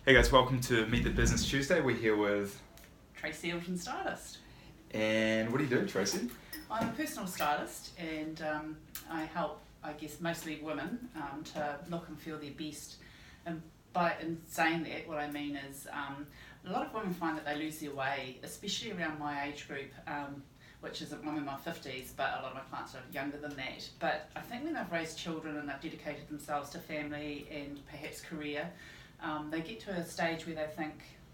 Hey guys, welcome to Meet the Business Tuesday. We're here with Tracy from Tistylist. And what do you do, Tracy? I'm a personal stylist and I help, mostly women to look and feel their best. And in saying that, what I mean is a lot of women find that they lose their way, especially around my age group, which is I'm in my 50s, but a lot of my clients are younger than that. But I think when they've raised children and they've dedicated themselves to family and perhaps career, they get to a stage where they think,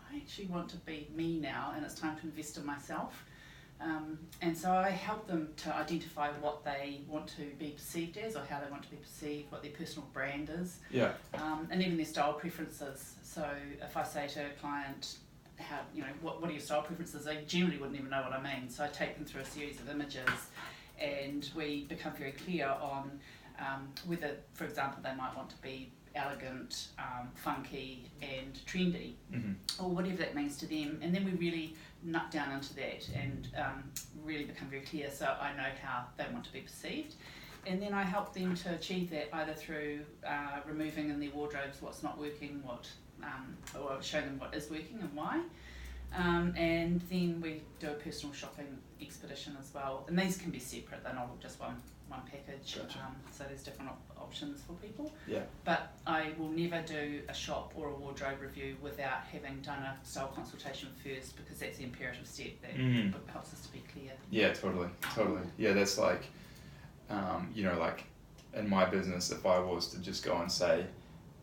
I actually want to be me now and it's time to invest in myself. And so I help them to identify what they want to be perceived as or how they want to be perceived, what their personal brand is, and even their style preferences. So if I say to a client, what are your style preferences, they generally wouldn't even know what I mean. So I take them through a series of images and we become very clear on whether, for example, they might want to be elegant, funky and trendy, or whatever that means to them, and then we really nut down into that and really become very clear so I know how they want to be perceived, and then I help them to achieve that either through removing in their wardrobes what's not working, or show them what is working and why, and then we do a personal shopping expedition as well, and these can be separate, they're not all just one package. Gotcha. So there's different options for people. Yeah. But I will never do a shop or a wardrobe review without having done a style consultation first, because that's the imperative step that helps us to be clear. Yeah, totally. Yeah, that's like, like in my business, if I was to just go and say,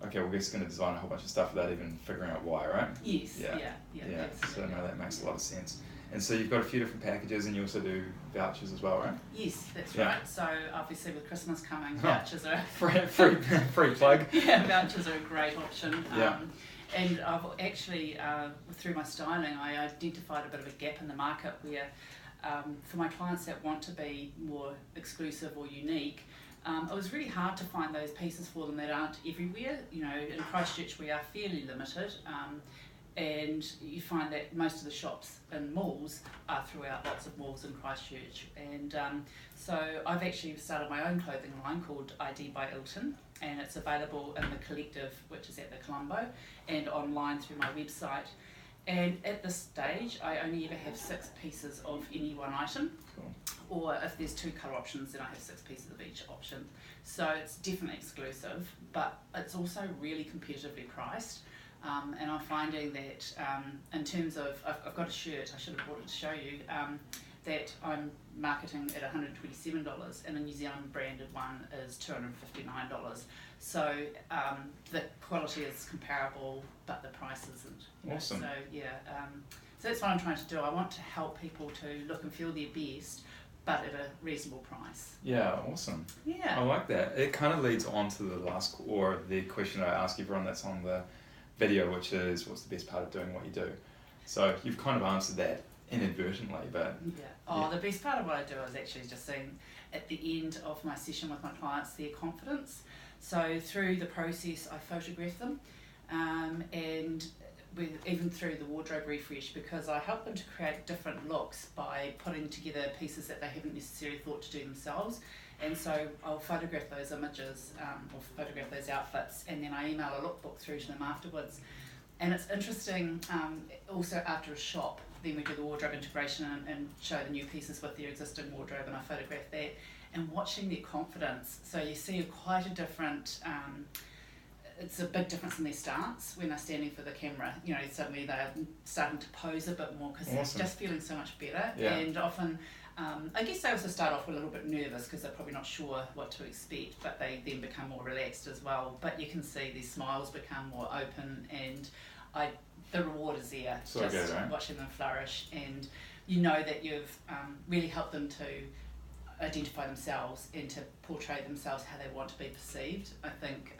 okay, we're just going to design a whole bunch of stuff without even figuring out why, right? Yes. Yeah. So no, that makes a lot of sense. And so you've got a few different packages, and you also do vouchers as well, right? Yes, that's right. So obviously with Christmas coming, vouchers are free plug. Yeah, vouchers are a great option. And I've actually, through my styling, I identified a bit of a gap in the market where, for my clients that want to be more exclusive or unique, it was really hard to find those pieces for them that aren't everywhere. You know, in Christchurch we are fairly limited. And you find that most of the shops and malls are throughout lots of malls in Christchurch, and so I've actually started my own clothing line called ID by Ilton, and it's available in the Collective, which is at the Colombo, and online through my website. And at this stage I only ever have 6 pieces of any one item. Cool. Or if there's 2 colour options, then I have 6 pieces of each option. So it's definitely exclusive, but it's also really competitively priced. And I'm finding that in terms of, I've got a shirt, I should have brought it to show you, that I'm marketing at $127, and the New Zealand branded one is $259. So the quality is comparable, but the price isn't. Awesome. So so that's what I'm trying to do. I want to help people to look and feel their best, but at a reasonable price. Yeah, awesome. Yeah. I like that. It kind of leads on to the question I ask everyone that's on the video, which is, what's the best part of doing what you do? So you've kind of answered that inadvertently, but the best part of what I do is actually just seeing at the end of my session with my clients their confidence. So through the process I photograph them, and even through the wardrobe refresh, because I help them to create different looks by putting together pieces that they haven't necessarily thought to do themselves. And so I'll photograph those images or photograph those outfits, and then I email a lookbook through to them afterwards. And it's interesting, also after a shop, then we do the wardrobe integration and show the new pieces with their existing wardrobe, and I photograph that, and watching their confidence. So you see quite a different, it's a big difference in their stance when they're standing for the camera. You know, suddenly they're starting to pose a bit more because they're just feeling so much better. Yeah. And often, I guess they also start off a little bit nervous because they're probably not sure what to expect, but they then become more relaxed as well. But you can see these smiles become more open, and the reward is there. So just good, right? Watching them flourish, and you know that you've really helped them to identify themselves and to portray themselves how they want to be perceived. I think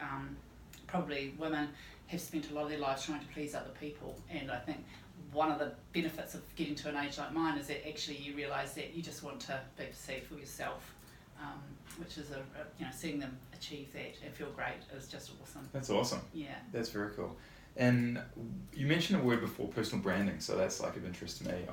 probably women have spent a lot of their lives trying to please other people, and I think one of the benefits of getting to an age like mine is that actually you realise that you just want to be perceived for yourself, which is seeing them achieve that and feel great is just awesome. That's awesome. Yeah. That's very cool. And you mentioned a word before, personal branding, so that's like of interest to me.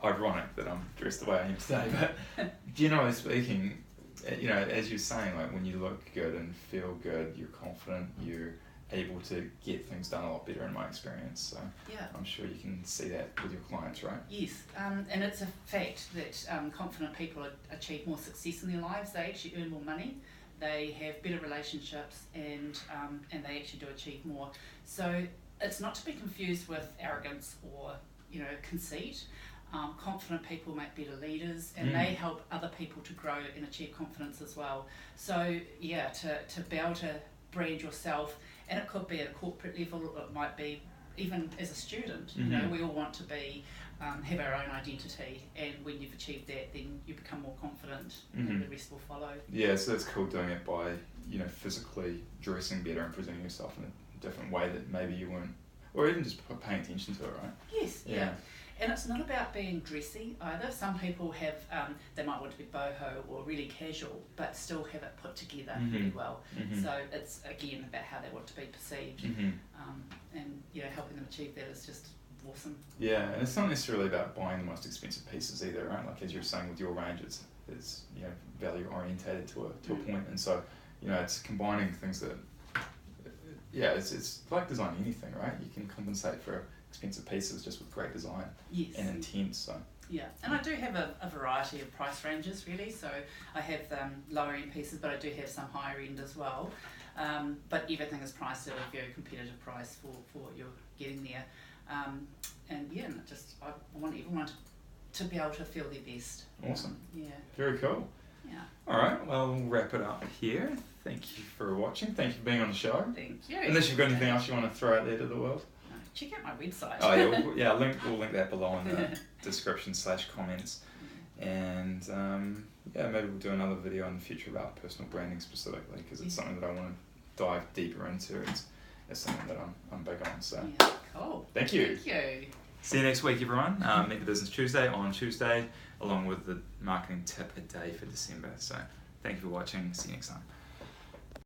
Ironic that I'm dressed the way I am today, but generally speaking, as you're saying, like when you look good and feel good, you're confident, you're able to get things done a lot better in my experience. So Yeah. I'm sure you can see that with your clients, right? Yes, and it's a fact that confident people achieve more success in their lives. They actually earn more money, they have better relationships, and they actually do achieve more. So it's not to be confused with arrogance or conceit. Confident people make better leaders, and they help other people to grow and achieve confidence as well. So yeah, to be able to brand yourself, and it could be at a corporate level, it might be even as a student. We all want to be have our own identity, and when you've achieved that, then you become more confident, and the rest will follow. Yeah, so it's cool doing it by physically dressing better and presenting yourself in a different way that maybe you weren't, or even just paying attention to it, right? Yes, yeah. And it's not about being dressy either. Some people have, they might want to be boho or really casual, but still have it put together really well. So it's again about how they want to be perceived, and helping them achieve that is just awesome. Yeah, and it's not necessarily about buying the most expensive pieces either, right? Like as you're saying with your range, it's value orientated to a point, and so it's combining things that it's like designing anything, right? You can compensate for expensive pieces just with great design and intent. So yeah, and I do have a variety of price ranges really. So I have lower end pieces, but I do have some higher end as well. But everything is priced at a very competitive price for what you're getting there. And I want everyone to be able to feel their best. Awesome. Yeah. Very cool. Yeah. All right. Well, we'll wrap it up here. Thank you for watching. Thank you for being on the show. Thank you. Unless you've got anything else you want to throw out there to the world. Check out my website. Oh yeah, we'll link that below in the description /comments, and maybe we'll do another video in the future about personal branding specifically, because it's something that I want to dive deeper into. It's something that I'm big on. So cool. Thank you. Thank you. See you next week, everyone. Meet the Business Tuesday on Tuesday, along with the marketing tip a day for December. So thank you for watching. See you next time.